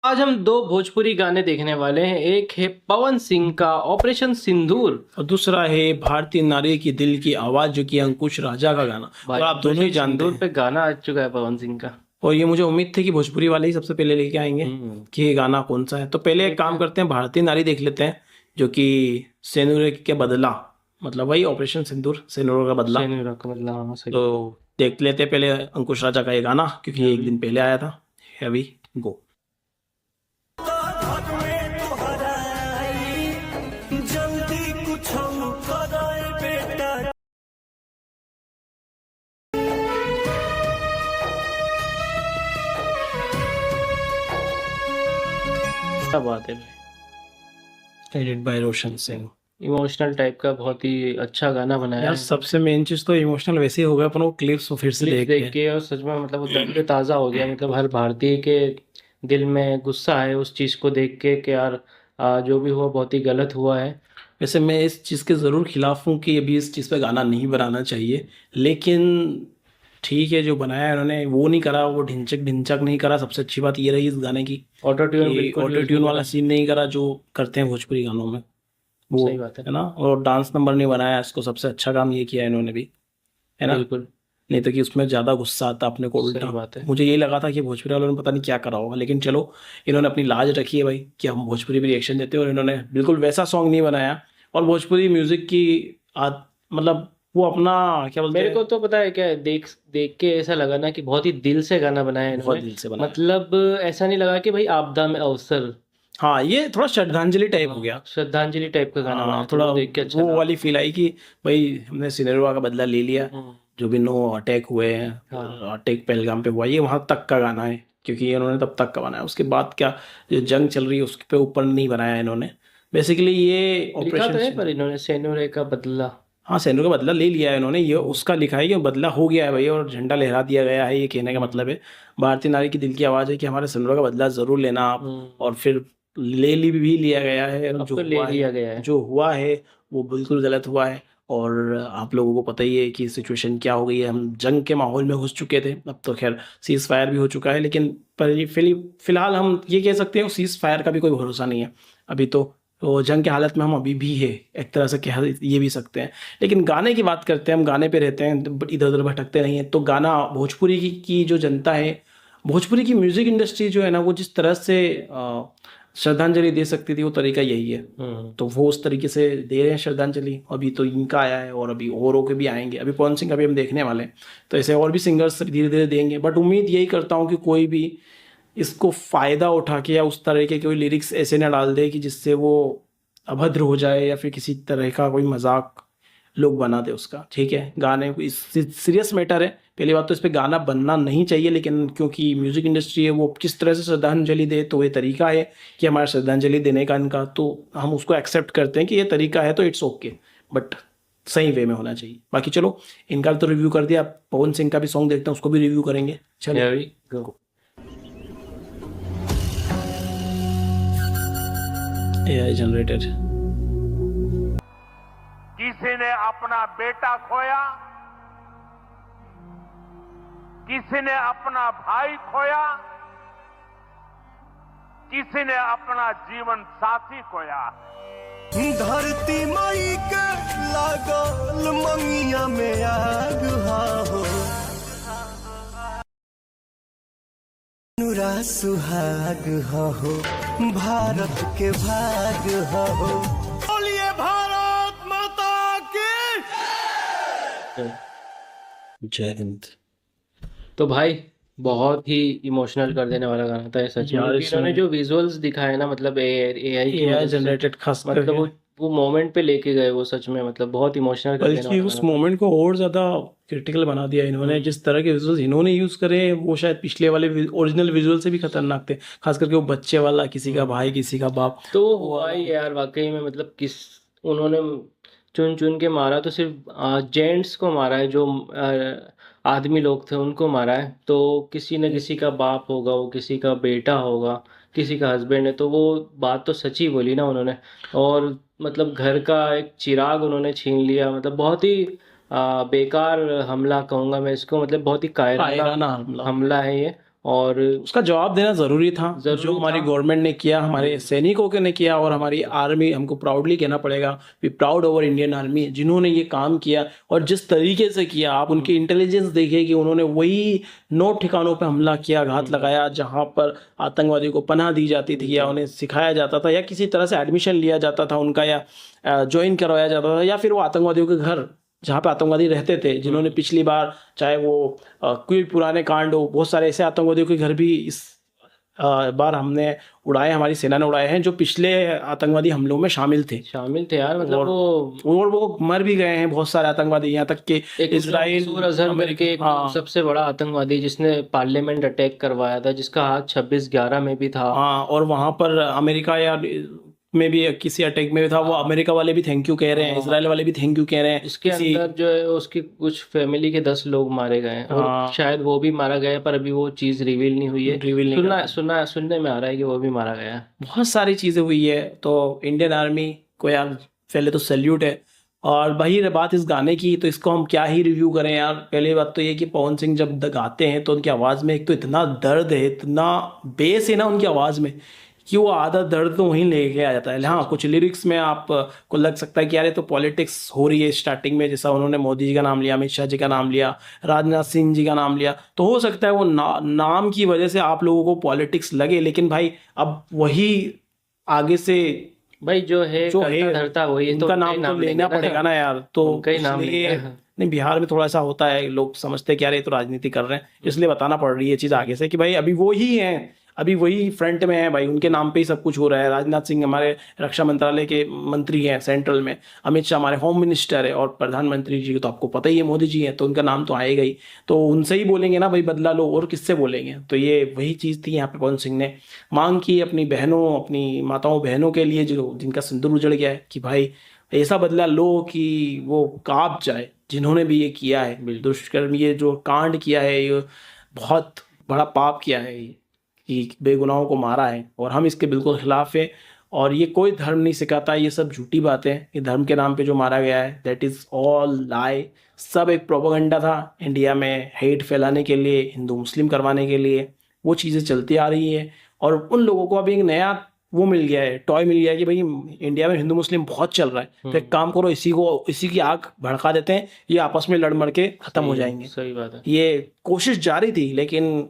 आज हम दो भोजपुरी गाने देखने वाले हैं। एक है पवन सिंह का ऑपरेशन सिंदूर और दूसरा है भारतीय नारी की दिल की आवाज जो कि अंकुश राजा का गाना। भाई। और आप दोनों ही ऑपरेशन जानते सिंदूर हैं। पे गाना आ चुका है पवन सिंह का। और ये मुझे उम्मीद थी कि भोजपुरी वाले ही सबसे पहले लेके आएंगे हम्म। कि ये गाना कौन सा है। तो पहले एक देखते काम हैं। करते हैं, भारतीय नारी देख लेते हैं जो कि सेनुरे के बदला, मतलब वही ऑपरेशन सिंदूर सेनुर का बदला। शेन का मतलब, हाँ सही। तो देख लेते हैं पहले अंकुश राजा का ये गाना, क्योंकि ये एक दिन पहले आया था। हैवी गो। क्या बात है भाई। Edit bye Roshan Singh. Emotional type का बहुत ही अच्छा गाना बनाया यार है। सबसे मेन चीज तो इमोशनल वैसे ही हो गया अपन वो क्लिप्स फिर से क्लिप्स देख देख के। के और सच में मतलब वो दर्द ताज़ा हो गया। मतलब हर भारतीय के दिल में गुस्सा है उस चीज़ को देख के कि यार जो भी हुआ बहुत ही गलत हुआ है। वैसे मैं इस चीज़ के ज़रूर खिलाफ हूँ कि अभी इस चीज़ पे गाना नहीं बनाना चाहिए, लेकिन ठीक है जो बनाया है उन्होंने वो नहीं करा, वो ढिंचक ढिंचक नहीं करा। सबसे अच्छी बात ये रही इस गाने की ऑटो ट्यून कि बिल्कुल ऑटो यूज़ ट्यून नहीं वाला करा। सीन नहीं करा जो करते हैं भोजपुरी गानों में वो, सही बात है। है ना। और डांस नंबर नहीं बनाया इसको, सबसे अच्छा काम ये किया है इन्होंने भी, है ना। बिल्कुल नहीं तो कि उसमें ज़्यादा गुस्सा आता अपने को सही उल्टा। बात है। मुझे यही लगा था कि भोजपुरी वालों ने पता नहीं क्या करा होगा, लेकिन चलो इन्होंने अपनी लाज रखी है भाई कि हम भोजपुरी भी रिएक्शन देते हैं, और इन्होंने बिल्कुल वैसा सॉन्ग नहीं बनाया। और भोजपुरी म्यूजिक की मतलब वो अपना क्या बोलते मेरे हैं, को तो पता है क्या है, देख देख के ऐसा लगा ना कि बहुत ही दिल से गाना बनाया है बहुत इन्होंने। दिल से बनाया। मतलब ऐसा नहीं लगा कि भाई आपदा में अवसर। हाँ ये थोड़ा श्रद्धांजलि टाइप हो गया। हाँ, श्रद्धांजलि टाइप का गाना बनाया हाँ तो थोड़ा वो देख के अच्छा वो लगा। वाली फील आई कि भाई हमने सिनेरवा का बदला ले लिया। हम्म। जो भी नो अटैक हुए हैं, हाँ अटैक पहलगाम पे हुआ, ये वहां तक का गाना है, क्योंकि ये इन्होंने तब तक का बनाया। उसके बाद क्या जो जंग चल रही है उसके पे ऊपर नहीं बनाया इन्होंने। बेसिकली ये लिखा ऑपरेशन, तो है पर इन्होंने सेनुरे का बदला। हाँ सैनिकों का बदला ले लिया है इन्होंने, ये हम्म। उसका लिखा है कि बदला हो गया है भैया, और झंडा लहरा दिया गया है। ये कहने का मतलब है भारतीय नारी की दिल की आवाज़ है कि हमारे सैनिकों का बदला ज़रूर लेना आप। हम्म। और फिर भी लिया गया है, और अब तो ले लिया गया है। जो हुआ है वो बिल्कुल गलत हुआ है। और आप लोगों को पता ही है कि सिचुएशन क्या हो गई है, हम जंग के माहौल में घुस चुके थे। अब तो खैर सीज़ फायर भी हो चुका है, लेकिन पर फिलहाल हम ये कह सकते हैं सीज़ फायर का भी कोई भरोसा नहीं है अभी तो जंग की हालत में हम अभी भी है, एक तरह से कह ये भी सकते हैं। लेकिन गाने की बात करते हैं, हम गाने पे रहते हैं, इधर उधर भटकते नहीं हैं। तो गाना भोजपुरी की जो जनता है, भोजपुरी की म्यूजिक इंडस्ट्री जो है ना, वो जिस तरह से श्रद्धांजलि दे सकती थी वो तरीका यही है। हम्म। तो वो उस तरीके से दे रहे हैं श्रद्धांजलि। अभी तो इनका आया है और अभी औरों के भी आएंगे, अभी पवन सिंह का भी हम देखने वाले हैं। तो ऐसे और भी सिंगर्स धीरे धीरे देंगे, बट उम्मीद यही करता हूँ कि कोई भी इसको फायदा उठा के या उस तरह के कोई लिरिक्स ऐसे ना डाल दे कि जिससे वो अभद्र हो जाए, या फिर किसी तरह का कोई मजाक लोग बना दे उसका। ठीक है गाने को सीरियस मैटर है, पहली बात तो इस पे गाना बनना नहीं चाहिए, लेकिन क्योंकि म्यूजिक इंडस्ट्री है वो किस तरह से श्रद्धांजलि दे, तो ये तरीका है कि हमारा श्रद्धांजलि देने का इनका, तो हम उसको एक्सेप्ट करते हैं कि ये तरीका है, तो इट्स ओके। बट सही वे में होना चाहिए। बाकी चलो इनका तो रिव्यू कर दिया, पवन सिंह का भी सॉन्ग देखते हैं, उसको भी रिव्यू करेंगे। चलो Here we go। AI generated. किसी ने अपना बेटा खोया, किसी ने अपना भाई खोया, किसी ने अपना जीवन साथी खोया। धरती मई के लागल मंगिया में आग हो, नुरा सुहाग हो, भारत के भाग हो। बोलिए भारत माता की। जय हिंद। तो भाई बहुत ही इमोशनल कर देने वाला गाना था ये सच में। यार क्योंकि इन्होंने जो विजुअल्स दिखाए ना, मतलब एआई की AI मदद से, जनरेटेड खास मतलब करके, वो मोमेंट पे लेके गए वो सच में। मतलब बहुत इमोशनल कर देने बल्कि वाला उस गाना था। मोमेंट को और ज़्यादा क्रिटिकल बना दिया इन्होंने। जिस तरह के विजुअल्स इन्होंने यूज़ करे वो शायद पिछले वाले ओरिजिनल विजुअल से भी खतरनाक थे, खास करके वो बच्चे वाला, किसी का भाई किसी का बाप। तो हुआ ही यार वाकई में। मतलब किस उन्होंने चुन चुन के मारा तो सिर्फ जेंट्स को मारा है, जो आदमी लोग थे उनको मारा है। तो किसी न किसी का बाप होगा, वो किसी का बेटा होगा, किसी का हस्बैंड है। तो वो बात तो सच ही बोली ना उन्होंने। और मतलब घर का एक चिराग उन्होंने छीन लिया। मतलब बहुत ही बेकार हमला कहूँगा मैं इसको। मतलब बहुत ही कायराना कायराना हमला। हमला है ये। और उसका जवाब देना ज़रूरी था। ज़रूरी जो हमारी था। गवर्नमेंट ने किया, हमारे सैनिकों के ने किया, और हमारी आर्मी, हमको प्राउडली कहना पड़ेगा, we proud over Indian army, जिन्होंने ये काम किया और जिस तरीके से किया। आप उनकी इंटेलिजेंस देखिए कि उन्होंने वही 9 ठिकानों पर हमला किया, घात लगाया, जहाँ पर आतंकवादियों को पनाह दी जाती थी या उन्हें सिखाया जाता था या किसी तरह से एडमिशन लिया जाता था उनका, या ज्वाइन करवाया जाता था, या फिर वो आतंकवादियों के घर जहाँ पे आतंकवादी रहते थे, जिन्होंने पिछली बार, चाहे वो कोई पुराने कांड हो, बहुत सारे ऐसे आतंकवादियों के घर भी इस बार हमने उड़ाए, हमारी सेना ने उड़ाए हैं, जो पिछले आतंकवादी हमलों में शामिल थे यार, मतलब और वो मर भी गए हैं बहुत सारे आतंकवादी। यहाँ तक कि इजराइल, मसूद अजहर करके एक सबसे बड़ा आतंकवादी जिसने पार्लियामेंट अटैक करवाया था, जिसका हाथ 26/11 में भी था। हाँ, और वहां पर अमेरिका या में भी किसी अटैक में भी था, वो अमेरिका वाले भी थैंक यू कह रहे हैं, इजराइल वाले भी थैंक यू कह रहे हैं। इसके अंदर जो है उसकी कुछ फैमिली के 10 लोग मारे गए हैं, और शायद वो भी मारा गया है, पर अभी वो चीज रिवील नहीं हुई है। सुनने में आ रहा है कि वो भी मारा गया है। बहुत सारी चीजें हुई है। तो इंडियन आर्मी को यार पहले तो सैल्यूट है। और वही बात इस गाने की, तो इसको हम क्या ही रिव्यू करें यार। पहली बात तो ये कि पवन सिंह जब गाते हैं तो उनकी आवाज़ में एक तो इतना दर्द है, इतना बेस है ना उनकी आवाज़ में, कि वो आधा दर्द तो वहीं लेके आ जाता है। हाँ, कुछ लिरिक्स में आपको लग सकता है कि यार ये तो पॉलिटिक्स हो रही है स्टार्टिंग में, जैसा उन्होंने मोदी जी का नाम लिया, अमित शाह जी का नाम लिया, राजनाथ सिंह जी का नाम लिया, तो हो सकता है वो नाम की वजह से आप लोगों को पॉलिटिक्स लगे। लेकिन भाई अब वही आगे से भाई जो है धरता वही, उनका नाम तो लेना पड़ेगा ना यार। तो नहीं, बिहार में थोड़ा सा होता है, लोग समझते हैं कि यार ये तो राजनीति कर रहे हैं, इसलिए बताना पड़ रही है चीज़ आगे से कि भाई अभी वो ही हैं, अभी वही फ्रंट में है भाई, उनके नाम पे ही सब कुछ हो रहा है। राजनाथ सिंह हमारे रक्षा मंत्रालय के मंत्री हैं सेंट्रल में, अमित शाह हमारे होम मिनिस्टर है, और प्रधानमंत्री जी तो आपको पता ही है मोदी जी हैं, तो उनका नाम तो आएगा ही। तो उनसे ही बोलेंगे ना भाई बदला लो, और किससे बोलेंगे। तो ये वही चीज़ थी यहाँ पे पवन सिंह ने मांग की अपनी बहनों, अपनी माताओं बहनों के लिए, जो जिनका सिंदूर उजड़ गया है, कि भाई ऐसा बदला लो कि वो कांप जाए जिन्होंने भी ये किया है दुष्कर्म, ये जो कांड किया है, ये बहुत बड़ा पाप किया है, कि बेगुनाहों को मारा है, और हम इसके बिल्कुल खिलाफ है। और ये कोई धर्म नहीं सिखाता, ये सब झूठी बातें हैं कि धर्म के नाम पे जो मारा गया है, दैट इज़ ऑल लाई। सब एक प्रोपेगेंडा था इंडिया में, हेट फैलाने के लिए, हिंदू मुस्लिम करवाने के लिए, वो चीज़ें चलती आ रही है। और उन लोगों को अभी एक नया वो मिल गया है, टॉय मिल गया है कि भाई इंडिया में हिंदू मुस्लिम बहुत चल रहा है, तो एक काम करो, इसी की आग भड़का देते हैं, ये आपस में लड़ मड़ के खत्म हो जाएंगे। सही बात है। ये कोशिश जारी थी, लेकिन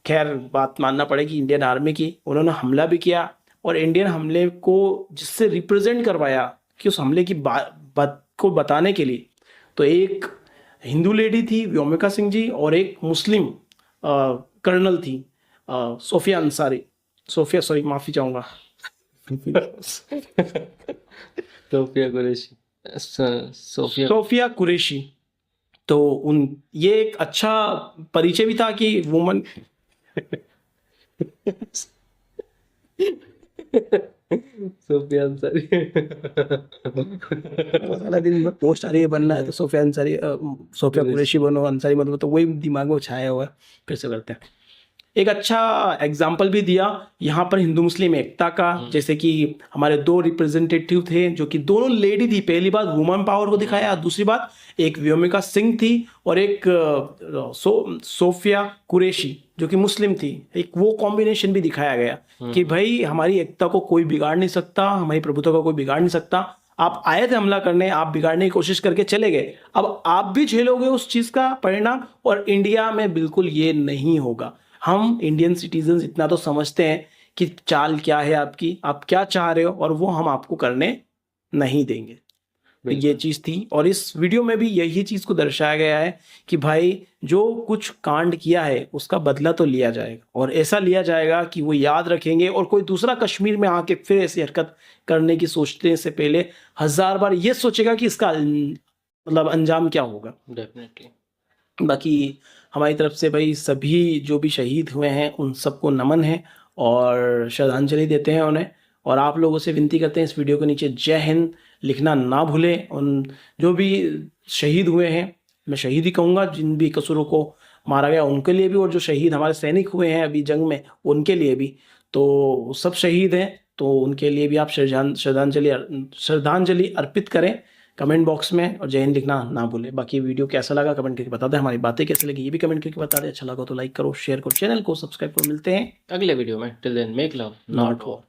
खैर बात मानना पड़ेगी इंडियन आर्मी की, उन्होंने हमला भी किया, और इंडियन हमले को जिससे रिप्रेजेंट करवाया कि उस हमले की बात को बताने के लिए, तो एक हिंदू लेडी थी व्योमिका सिंह जी, और एक मुस्लिम कर्नल थी सोफिया अंसारी, सॉरी माफ़ी चाहूँगा सोफिया कुरैशी। तो ये एक अच्छा परिचय भी था कि वुमन सोफिया अंसारी दिन में पोस्ट आ रही है बनना है, तो सोफिया अंसारी, सोफिया कुरैशी बनो, अंसारी मतलब, तो वही दिमाग में छाया हुआ है। फिर से करते हैं। एक अच्छा एग्जाम्पल भी दिया यहाँ पर हिंदू मुस्लिम एकता का, जैसे कि हमारे 2 रिप्रेजेंटेटिव थे जो कि दोनों लेडी थी। पहली बात वुमन पावर को दिखाया, दूसरी बात एक व्योमिका सिंह थी और एक सोफिया कुरैशी जो कि मुस्लिम थी। एक वो कॉम्बिनेशन भी दिखाया गया कि भाई हमारी एकता को कोई बिगाड़ नहीं सकता, हमारी प्रभुत्व को कोई बिगाड़ नहीं सकता। आप आए थे हमला करने, आप बिगाड़ने की कोशिश करके चले गए, अब आप भी झेलोगे उस चीज का परिणाम। और इंडिया में बिल्कुल ये नहीं होगा। हम इंडियन सिटीजन इतना तो समझते हैं कि चाल क्या है आपकी, आप क्या चाह रहे हो, और वो हम आपको करने नहीं देंगे। तो ये चीज़ थी, और इस वीडियो में भी यही चीज़ को दर्शाया गया है कि भाई जो कुछ कांड किया है उसका बदला तो लिया जाएगा, और ऐसा लिया जाएगा कि वो याद रखेंगे। और कोई दूसरा कश्मीर में आके फिर ऐसी हरकत करने की सोचने से पहले 1000 बार ये सोचेगा कि इसका मतलब अंजाम क्या होगा। डेफिनेटली। बाकी हमारी तरफ से भाई सभी जो भी शहीद हुए हैं उन सबको नमन है और श्रद्धांजलि देते हैं उन्हें। और आप लोगों से विनती करते हैं इस वीडियो के नीचे जय हिंद लिखना ना भूलें। उन जो भी शहीद हुए हैं, मैं शहीद ही कहूँगा, जिन भी कसूरों को मारा गया उनके लिए भी, और जो शहीद हमारे सैनिक हुए हैं अभी जंग में उनके लिए भी, तो सब शहीद हैं, तो उनके लिए भी आप श्रद्धांजलि अर्पित करें। कमेंट बॉक्स में, और जय हिंद लिखना ना भूले। बाकी वीडियो कैसा लगा कमेंट करके बता दें, हमारी बातें कैसी लगी ये भी कमेंट करके बता दें। अच्छा लगा तो लाइक करो, शेयर करो, चैनल को सब्सक्राइब करो। मिलते हैं अगले वीडियो में। Till then make love not war.